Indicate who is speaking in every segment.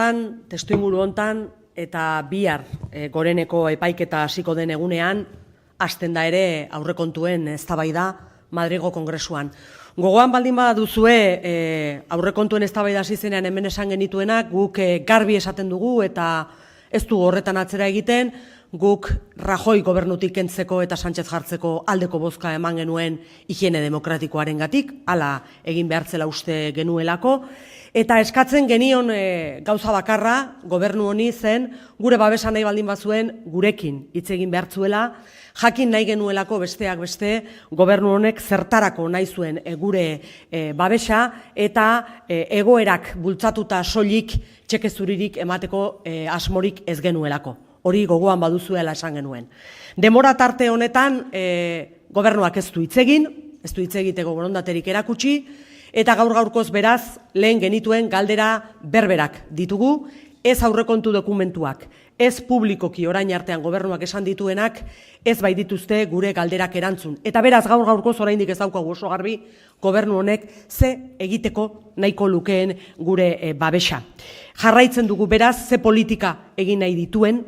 Speaker 1: honetan, testuinguru hontan eta bihar goreneko epaiketa hasiko den egunean hasten da ere aurrekontuen eztabaida Madrilgo Kongresuan. Gogoan baldin baduzue aurrekontuen eztabaida hasi zenean hemen esan genituenak guk garbi esaten dugu eta ez du horretan atzera egiten, guk Rajoy gobernutik kentzeko eta Sánchez jartzeko aldeko bozka eman genuen higiene demokratikoarengatik, hala egin behartzela uste genuelako, eta eskatzen genion gauza bakarra gobernu honi zen gure babesa nahi baldin bazuen gurekin hitz egin behartzuela, jakin nahi genuelako besteak beste gobernu honek zertarako nahi zuen gure babesa eta egoerak bultzatuta soilik txeke zuririk emateko asmorik ez genuelako. Hori gogoan baduzuela esan genuen. Denbora tarte honetan gobernuak ez du hitz egiteko borondaterik erakutsi, eta gaur-gaurkoz beraz lehen genituen galdera berberak ditugu, ez aurrekontu dokumentuak, ez publikoki orain artean gobernuak esan dituenak, ez bai dituzte gure galderak erantzun. Eta beraz gaur-gaurkoz oraindik ez daukagu oso garbi gobernu honek ze egiteko nahiko lukeen gure babesa. Jarraitzen dugu beraz ze politika egin nahi dituen,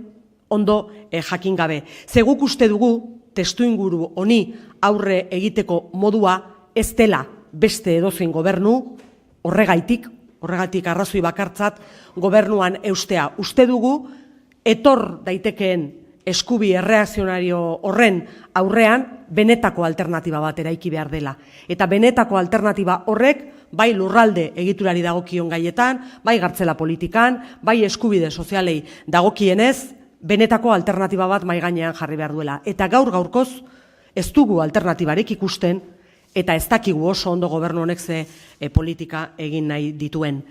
Speaker 1: ondo jakin gabe. Ze guk uste dugu testuinguru honi aurre egiteko modua ez dela beste edozein gobernu, horregatik arrazoi bakartzat gobernuan eustea. Uste dugu etor daitekeen eskubi erreakzionario horren aurrean benetako alternatiba bat eraiki behar dela. Eta benetako alternatiba horrek bai lurralde egiturari dagokion gaietan, bai gartzela politikan, bai eskubide sozialei dagokienez, benetako alternatiba bat mahai gainean jarri behar duela. Eta gaur-gaurkoz ez dugu alternatibarik ikusten eta ez dakigu oso ondo gobernu honek ze politika egin nahi dituen.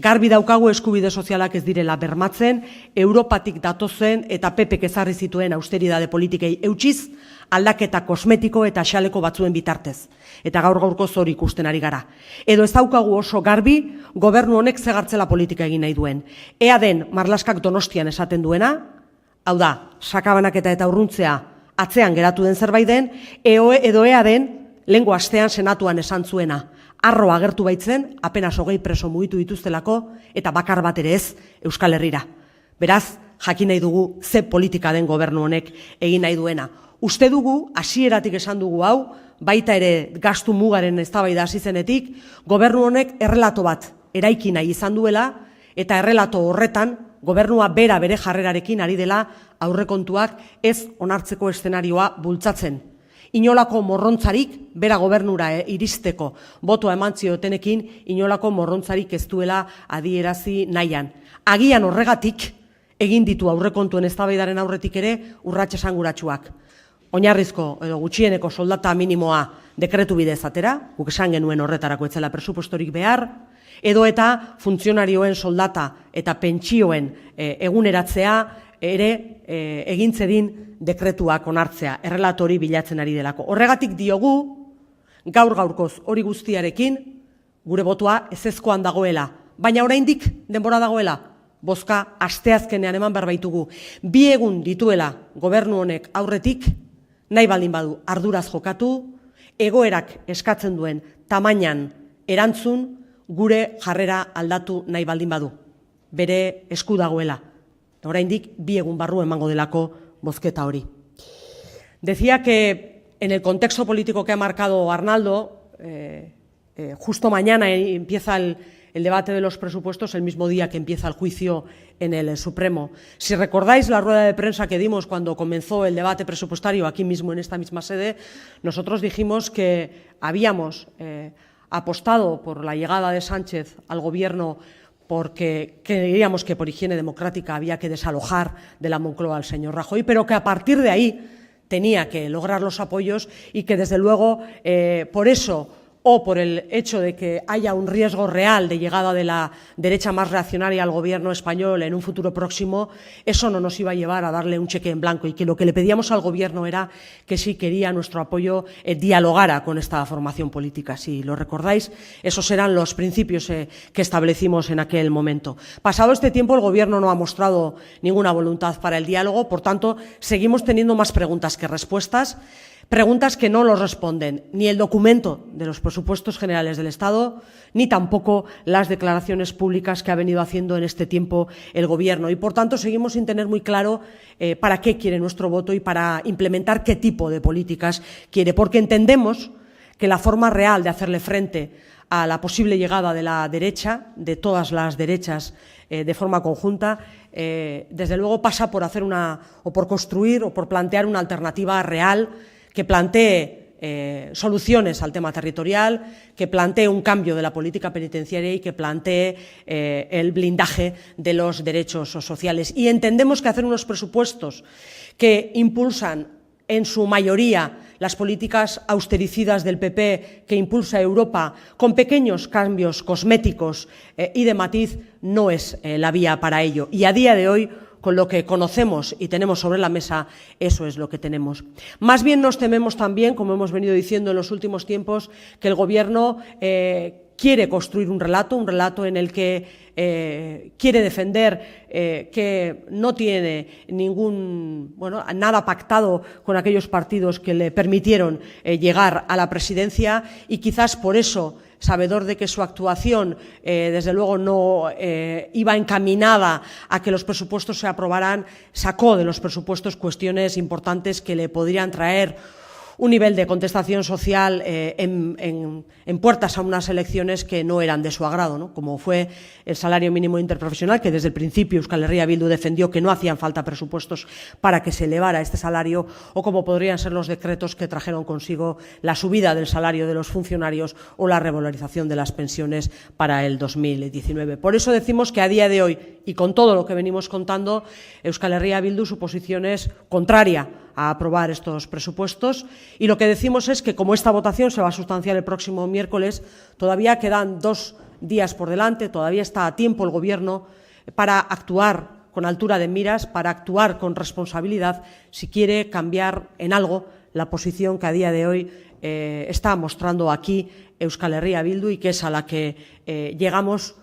Speaker 1: Garbi daukagu eskubide sozialak ez direla bermatzen, Europatik datozen eta PPk ezarri zituen austeridade politikei eutsiz, aldaketa kosmetiko eta xaleko batzuen bitartez. Eta gaur-gaurkoz hori ikusten ari gara. Edo ez daukagu oso garbi gobernu honek ze gartzela politika egin nahi duen. Ea den Marlaskak Donostian esaten duena, hau da, sakabanaketa eta urruntzea atzean geratu den zerbait den, edo ea den lehengo astean senatuan esan zuena. Arro agertu baitzen, apenas 20 preso mugitu dituztelako, eta bakar bat ere ez Euskal Herrira. Beraz, jakin nahi dugu ze politika den gobernu honek egin nahi duena. Uste dugu, hasieratik esan dugu hau, baita ere gastu mugaren eztabaida hasi zenetik, gobernu honek errelato bat eraiki nahi izan duela, eta errelato horretan gobernua bera bere jarrerarekin ari dela aurrekontuak ez onartzeko eszenarioa bultzatzen. Inolako morrontzarik, bera gobernura iristeko botoa eman ziotenekin, inolako morrontzarik ez duela adierazi nahian. Agian horregatik egin ditu aurrekontuen eztabaidaren aurretik ere urrats esanguratsuak. Oinarrizko edo gutxieneko soldata minimoa dekretu bidez atera, guk esan genuen horretarako etzela presupuestorik behar, edo eta funtzionarioen soldata eta pentsioen eguneratzea ere egintzedin dekretuak onartzea, errelatori bilatzen ari delako. Horregatik diogu, gaur-gaurkoz hori guztiarekin, gure botoa ezezkoan dagoela, baina oraindik denbora dagoela, bozka asteazkenean eman behar baitugu. 2 egun dituela gobernu honek aurretik, nahi baldin badu arduraz jokatu, egoerak eskatzen duen tamainan erantzun, gure jarrera aldatu nahi baldin badu. Bere esku dagoela. Oraindik 2 egun barru emango delako bozketa hori. Decía que en el contexto político que ha marcado Arnaldo, justo mañana empieza el debate de los presupuestos, el mismo día que empieza el juicio en el Supremo. Si recordáis la rueda de prensa que dimos cuando comenzó el debate presupuestario aquí mismo en esta misma sede, nosotros dijimos que habíamos apostado por la llegada de Sánchez al gobierno porque creíamos que por higiene democrática había que desalojar de la Moncloa al señor Rajoy, pero que a partir de ahí tenía que lograr los apoyos y que desde luego por eso o por el hecho de que haya un riesgo real de llegada de la derecha más reaccionaria al gobierno español en un futuro próximo, eso no nos iba a llevar a darle un cheque en blanco y que lo que le pedíamos al gobierno era que si quería nuestro apoyo dialogara con esta formación política. Si lo recordáis, esos eran los principios que establecimos en aquel momento. Pasado este tiempo, el gobierno no ha mostrado ninguna voluntad para el diálogo, por tanto, seguimos teniendo más preguntas que respuestas. Preguntas que no los responden ni el documento de los presupuestos generales del Estado, ni tampoco las declaraciones públicas que ha venido haciendo en este tiempo el Gobierno. Y, por tanto, seguimos sin tener muy claro para qué quiere nuestro voto y para implementar qué tipo de políticas quiere, porque entendemos que la forma real de hacerle frente a la posible llegada de la derecha, de todas las derechas, de forma conjunta, desde luego pasa por hacer por construir o por plantear una alternativa real que plantee soluciones al tema territorial, que plantee un cambio de la política penitenciaria y que plantee el blindaje de los derechos sociales. Y entendemos que hacer unos presupuestos que impulsan en su mayoría las políticas austericidas del PP que impulsa Europa, con pequeños cambios cosméticos y de matiz, no es la vía para ello. Y a día de hoy, con lo que conocemos y tenemos sobre la mesa, eso es lo que tenemos. Más bien nos tememos también, como hemos venido diciendo en los últimos tiempos, que el Gobierno quiere construir un relato en el que quiere defender que no tiene nada pactado con aquellos partidos que le permitieron llegar a la presidencia y quizás por eso, sabedor de que su actuación, desde luego, no iba encaminada a que los presupuestos se aprobaran, sacó de los presupuestos cuestiones importantes que le podrían traer un nivel de contestación social en puertas a unas elecciones que no eran de su agrado, ¿no? Como fue el salario mínimo interprofesional, que desde el principio Euskal Herria Bildu defendió que no hacían falta presupuestos para que se elevara este salario, o como podrían ser los decretos que trajeron consigo la subida del salario de los funcionarios o la revalorización de las pensiones para el 2019. Por eso decimos que a día de hoy, y con todo lo que venimos contando, Euskal Herria Bildu, su posición es contraria a aprobar estos presupuestos, y lo que decimos es que, como esta votación se va a sustanciar el próximo miércoles, todavía quedan 2 días por delante, todavía está a tiempo el Gobierno para actuar con altura de miras, para actuar con responsabilidad, si quiere cambiar en algo la posición que a día de hoy está mostrando aquí Euskal Herria Bildu y que es a la que llegamos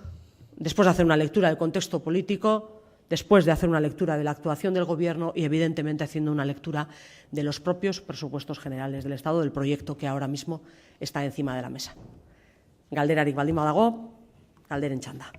Speaker 1: después de hacer una lectura del contexto político, después de hacer una lectura de la actuación del Gobierno y, evidentemente, haciendo una lectura de los propios presupuestos generales del Estado, del proyecto que ahora mismo está encima de la mesa. Galderarik baldin badago, galderen txanda.